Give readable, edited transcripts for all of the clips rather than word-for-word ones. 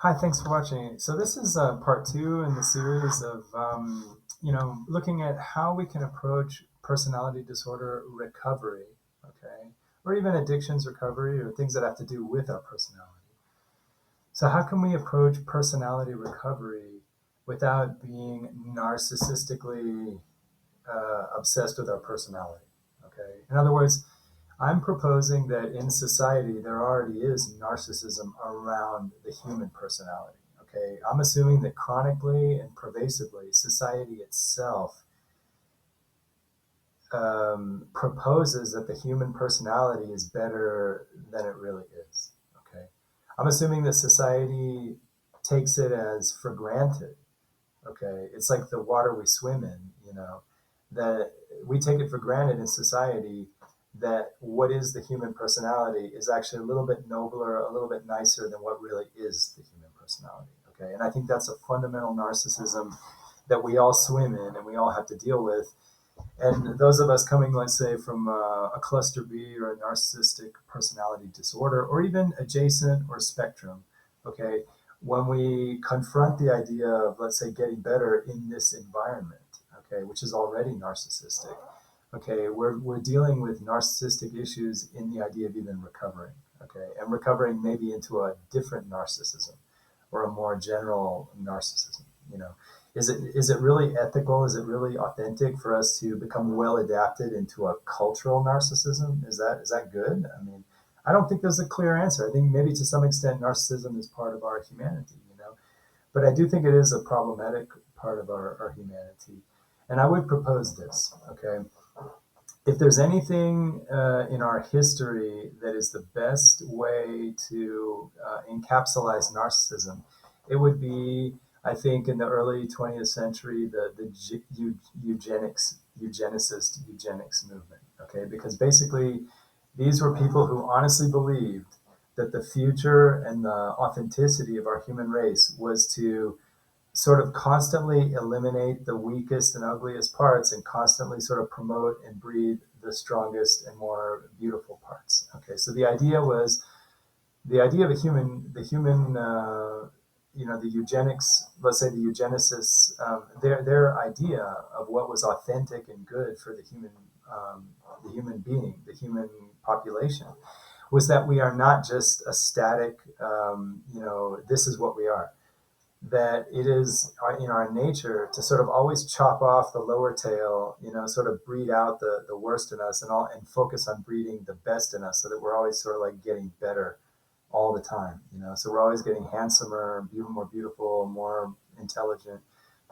Hi, thanks for watching. So this is part two in the series of, looking at how we can approach personality disorder recovery, okay, or even addictions recovery or things that have to do with our personality. So how can we approach personality recovery without being narcissistically obsessed with our personality? Okay. In other words, I'm proposing that in society there already is narcissism around the human personality. Okay, I'm assuming that chronically and pervasively, society itself proposes that the human personality is better than it really is. Okay, I'm assuming that society takes it as for granted. Okay, it's like the water we swim in, that we take it for granted in society that what is the human personality is actually a little bit nobler, a little bit nicer than what really is the human personality. Okay, and I think that's a fundamental narcissism that we all swim in and we all have to deal with. And those of us coming, let's say, from a cluster B or a narcissistic personality disorder, or even adjacent or spectrum, okay, when we confront the idea of, let's say, getting better in this environment, okay, which is already narcissistic, okay, we're dealing with narcissistic issues in the idea of even recovering, okay, and recovering maybe into a different narcissism or a more general narcissism, you know. Is it really ethical? Is it really authentic for us to become well adapted into a cultural narcissism? Is that good? I mean, I don't think there's a clear answer. I think maybe to some extent narcissism is part of our humanity, but I do think it is a problematic part of our humanity. And I would propose this, okay? If there's anything in our history that is the best way to encapsulate narcissism, it would be, I think, in the early 20th century, the eugenics movement. Okay, because basically, these were people who honestly believed that the future and the authenticity of our human race was to sort of constantly eliminate the weakest and ugliest parts and constantly sort of promote and breed the strongest and more beautiful parts. Okay, so the idea of the eugenics, let's say the eugenicists, their idea of what was authentic and good for the human being, the human population, was that we are not just a static, this is what we are, that it is in our nature to sort of always chop off the lower tail, sort of breed out the worst in us and focus on breeding the best in us so that we're always sort of like getting better all the time, So we're always getting handsomer, more beautiful, more intelligent,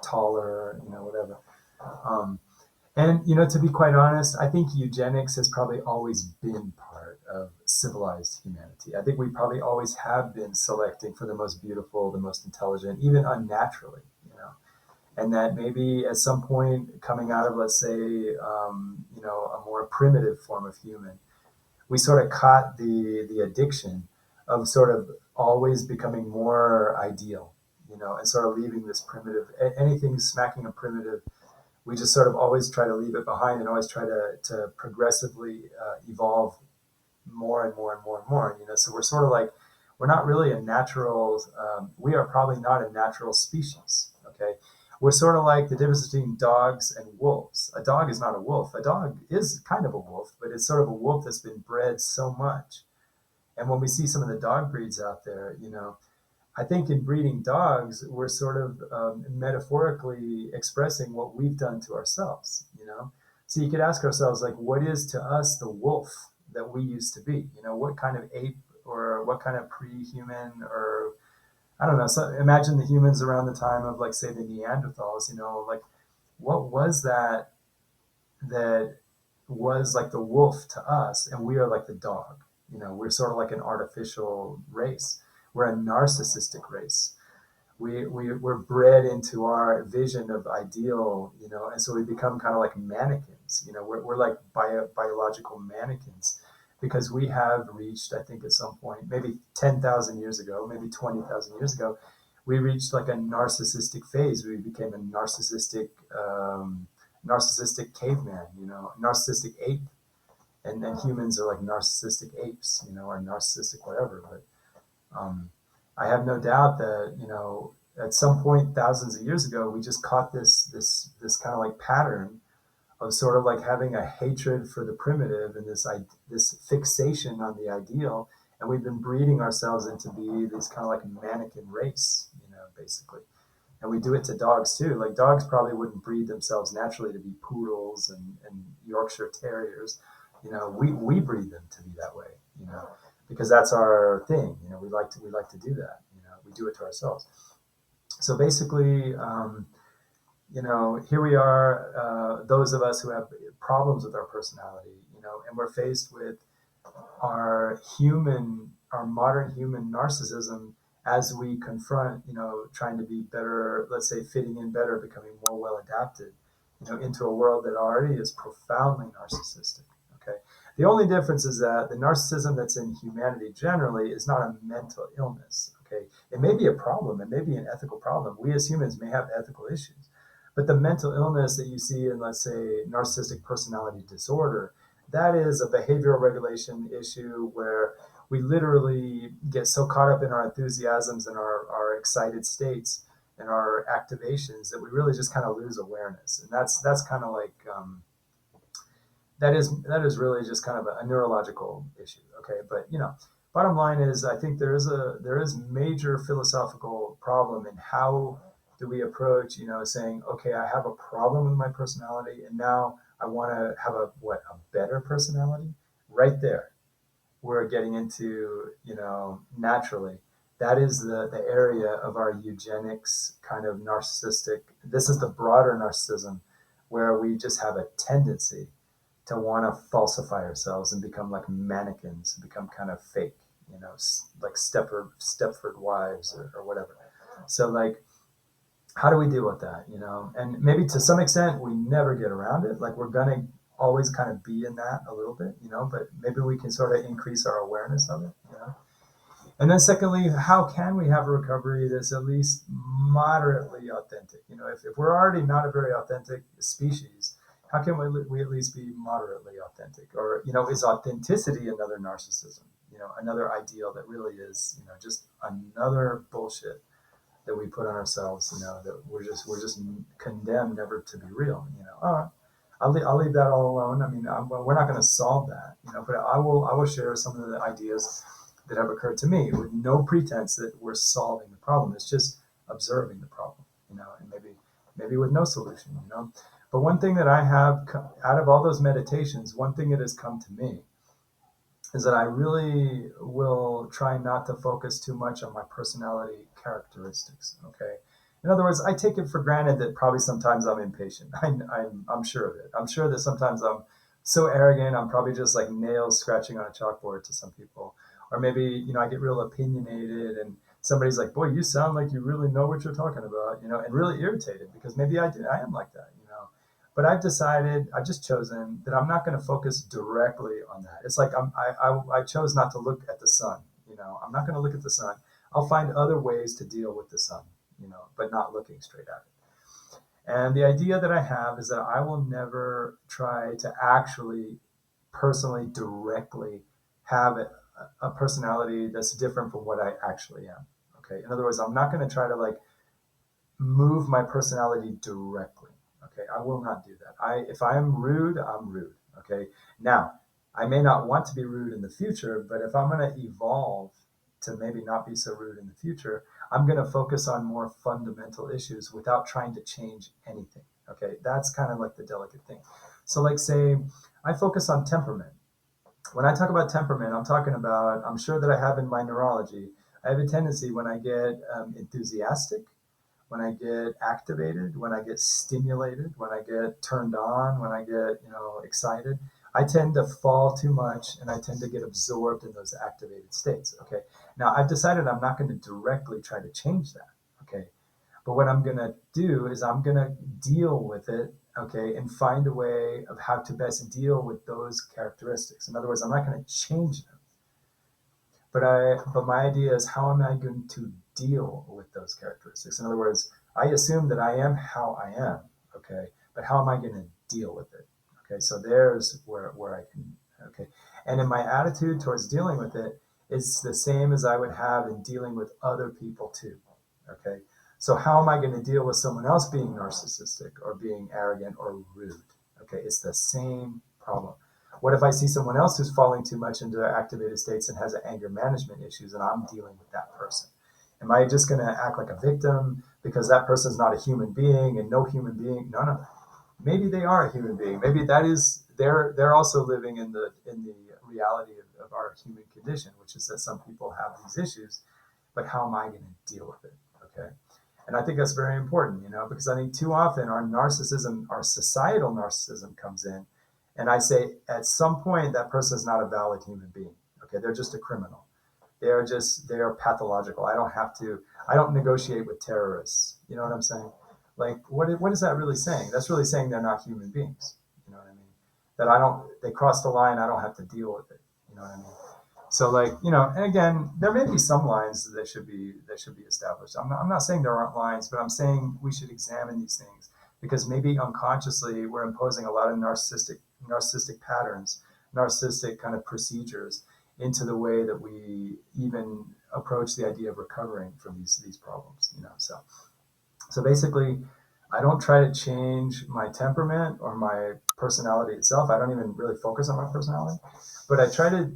taller, whatever. Um, and to be quite honest, I think eugenics has probably always been part of civilized humanity. I think we probably always have been selecting for the most beautiful, the most intelligent, even unnaturally, And that maybe at some point coming out of, let's say, a more primitive form of human, we sort of caught the addiction of sort of always becoming more ideal, and sort of leaving this primitive, anything smacking of primitive, we just sort of always try to leave it behind and always try to progressively evolve more and more and more and more. So we're sort of like, we're not really a natural. We are probably not a natural species. Okay, we're sort of like the difference between dogs and wolves. A dog is not a wolf. A dog is kind of a wolf, but it's sort of a wolf that's been bred so much. And when we see some of the dog breeds out there, I think in breeding dogs, we're sort of metaphorically expressing what we've done to ourselves. So you could ask ourselves, like, what is to us the wolf that we used to be? What kind of ape or what kind of pre-human, or I don't know. So imagine the humans around the time of, like, say, the Neanderthals. Like, what was that was like the wolf to us, and we are like the dog. We're sort of like an artificial race. We're a narcissistic race. We're bred into our vision of ideal, and so we become kind of like mannequins. We're like biological mannequins because we have reached, I think, at some point, maybe 10,000 years ago, maybe 20,000 years ago, we reached like a narcissistic phase. We became a narcissistic caveman, narcissistic ape, and humans are like narcissistic apes, or narcissistic whatever. But I have no doubt that, at some point thousands of years ago, we just caught this kind of like pattern of sort of like having a hatred for the primitive and this fixation on the ideal, and we've been breeding ourselves into be this kind of like mannequin race, basically. And we do it to dogs too. Like dogs probably wouldn't breed themselves naturally to be poodles and Yorkshire Terriers. We breed them to be that way. Because that's our thing. We like to do that. We do it to ourselves. So basically, here we are, those of us who have problems with our personality, and we're faced with our modern human narcissism as we confront, trying to be better, let's say fitting in better, becoming more well adapted, into a world that already is profoundly narcissistic. Okay. The only difference is that the narcissism that's in humanity generally is not a mental illness. Okay. It may be a problem. It may be an ethical problem. We as humans may have ethical issues. But the mental illness that you see in, let's say, narcissistic personality disorder, that is a behavioral regulation issue where we literally get so caught up in our enthusiasms and our excited states and our activations that we really just kind of lose awareness. And that's kind of like that is really just kind of a neurological issue. Okay, but bottom line is, I think there is major philosophical problem in how do we approach, saying, okay, I have a problem with my personality, and now I want to have a better personality. Right there, we're getting into, naturally, that is the area of our eugenics kind of narcissistic. This is the broader narcissism where we just have a tendency to want to falsify ourselves and become like mannequins and become kind of fake, like Stepford wives or whatever. So like, how do we deal with that? And maybe to some extent we never get around it. Like we're gonna always kind of be in that a little bit, but maybe we can sort of increase our awareness of it. And then secondly, how can we have a recovery that's at least moderately authentic? If we're already not a very authentic species, how can we at least be moderately authentic? Or, is authenticity another narcissism? Another ideal that really is, just another bullshit that we put on ourselves, that we're just condemned never to be real. All right. I'll leave that all alone. I mean, we're not going to solve that, but I will share some of the ideas that have occurred to me with no pretense that we're solving the problem. It's just observing the problem, and maybe with no solution. But one thing that I have out of all those meditations, one thing that has come to me is that I really will try not to focus too much on my personality characteristics. Okay. In other words, I take it for granted that probably sometimes I'm impatient. I'm sure of it. I'm sure that sometimes I'm so arrogant. I'm probably just like nails scratching on a chalkboard to some people. Or maybe, I get real opinionated and somebody's like, boy, you sound like you really know what you're talking about, and really irritated because maybe I am like that. But I've just chosen that I'm not going to focus directly on that. It's like I chose not to look at the sun. I'm not going to look at the sun. I'll find other ways to deal with the sun, but not looking straight at it. And the idea that I have is that I will never try to actually personally directly have a personality that's different from what I actually am. Okay. In other words, I'm not going to try to like move my personality directly. Okay, I will not do that. If I am rude, I'm rude. Okay, now I may not want to be rude in the future, but if I'm going to evolve to maybe not be so rude in the future, I'm going to focus on more fundamental issues without trying to change anything. Okay, that's kind of like the delicate thing. So, like, say, I focus on temperament. When I talk about temperament, I'm sure that I have in my neurology, I have a tendency when I get enthusiastic, when I get activated, when I get stimulated, when I get turned on, when I get, excited, I tend to fall too much and I tend to get absorbed in those activated states. Okay. Now I've decided I'm not going to directly try to change that. Okay. But what I'm going to do is I'm going to deal with it. Okay. And find a way of how to best deal with those characteristics. In other words, I'm not going to change them. But my idea is, how am I going to deal with those characteristics? In other words, I assume that I am how I am, okay, but how am I going to deal with it? Okay, so there's where I can, okay. And in my attitude towards dealing with it, is the same as I would have in dealing with other people too. Okay. So how am I going to deal with someone else being narcissistic or being arrogant or rude? Okay. It's the same problem. What if I see someone else who's falling too much into activated states and has anger management issues and I'm dealing with that person? Am I just going to act like a victim because that person's not a human being and no human being? No, no. Maybe they are a human being. Maybe that is they're also living in the reality of our human condition, which is that some people have these issues, but how am I going to deal with it? Okay. And I think that's very important, because I think too often our narcissism, our societal narcissism comes in. And I say at some point that person is not a valid human being. Okay. They're just a criminal. They are pathological. I don't negotiate with terrorists. You know what I'm saying? Like, what is that really saying? That's really saying they're not human beings. You know what I mean? They cross the line. I don't have to deal with it. You know what I mean? So like, and again, there may be some lines that should be established. I'm not saying there aren't lines, but I'm saying we should examine these things because maybe unconsciously we're imposing a lot of narcissistic patterns, narcissistic kind of procedures into the way that we even approach the idea of recovering from these problems. So basically, I don't try to change my temperament or my personality itself. I don't even really focus on my personality, but I try to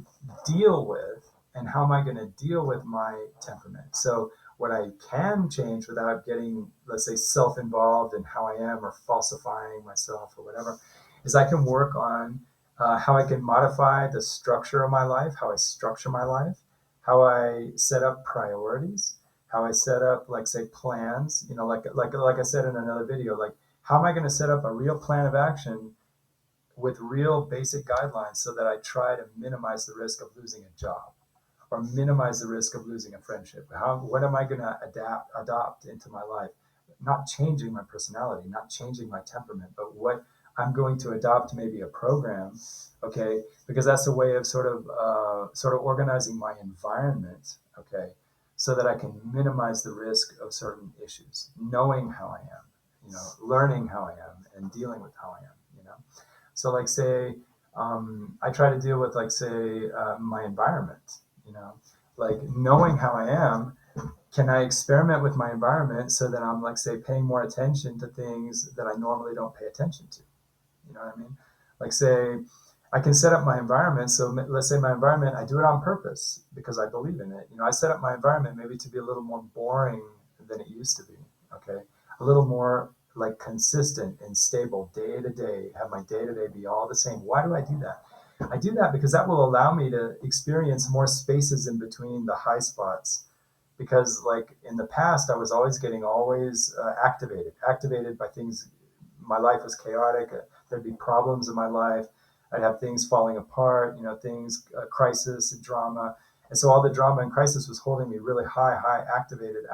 deal with and how am I going to deal with my temperament. So what I can change without getting, let's say, self-involved in how I am or falsifying myself or whatever, is I can work on how I can modify the structure of my life, how I structure my life, how I set up priorities, how I set up, like, say, plans, like I said in another video, like, how am I going to set up a real plan of action with real basic guidelines so that I try to minimize the risk of losing a job or minimize the risk of losing a friendship? What am I going to adopt into my life? Not changing my personality, not changing my temperament, but what I'm going to adopt, maybe a program, okay? Because that's a way of sort of organizing my environment, okay, so that I can minimize the risk of certain issues, knowing how I am, learning how I am, and dealing with how I am. So, like, say, I try to deal with, like, say, my environment, like knowing how I am. Can I experiment with my environment so that I'm, like, say, paying more attention to things that I normally don't pay attention to? You know what I mean? Like, say, I can set up my environment. So let's say my environment, I do it on purpose because I believe in it. I set up my environment maybe to be a little more boring than it used to be. Okay. A little more like consistent and stable day to day, have my day to day be all the same. Why do I do that? I do that because that will allow me to experience more spaces in between the high spots. Because, like, in the past, I was always getting activated by things. My life was chaotic. There'd be problems in my life. I'd have things falling apart, things, crisis, drama. And so all the drama and crisis was holding me really high, activated.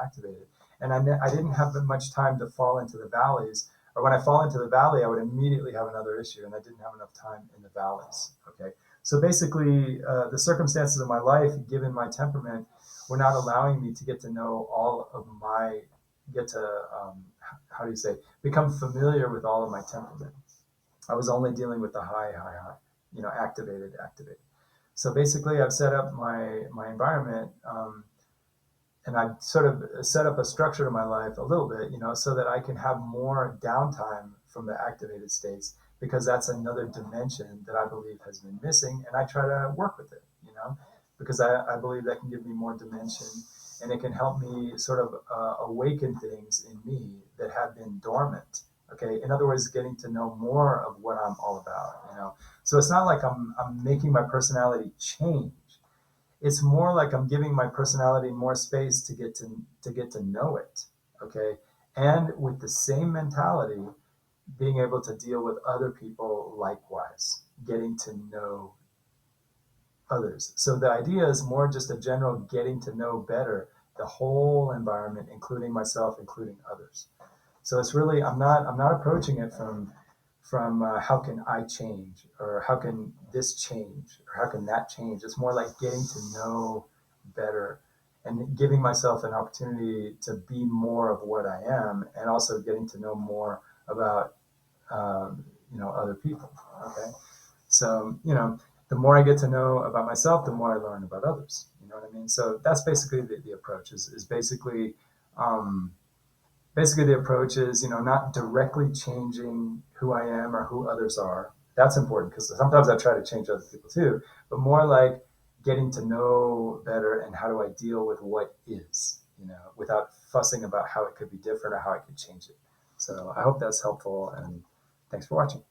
And I didn't have much time to fall into the valleys. Or when I fall into the valley, I would immediately have another issue, and I didn't have enough time in the valleys. Okay. So basically, the circumstances of my life, given my temperament, were not allowing me to get to know how do you say, become familiar with all of my temperament. I was only dealing with the high, activated. So basically, I've set up my environment, and I've sort of set up a structure to my life a little bit, so that I can have more downtime from the activated states, because that's another dimension that I believe has been missing, and I try to work with it, because I believe that can give me more dimension, and it can help me sort of awaken things in me that have been dormant. Okay, in other words, getting to know more of what I'm all about. So it's not like I'm making my personality change. It's more like I'm giving my personality more space to get to know it. Okay, and with the same mentality, being able to deal with other people likewise, getting to know others. So the idea is more just a general getting to know better the whole environment, including myself, including others. So it's really, I'm not approaching it from how can I change, or how can this change, or how can that change. It's more like getting to know better and giving myself an opportunity to be more of what I am, and also getting to know more about other people. Okay, so the more I get to know about myself, the more I learn about others. You know what I mean? So that's basically the approach is um, basically the approach is, not directly changing who I am or who others are. That's important because sometimes I try to change other people too, but more like getting to know better and how do I deal with what is, without fussing about how it could be different or how I could change it. So I hope that's helpful, and thanks for watching.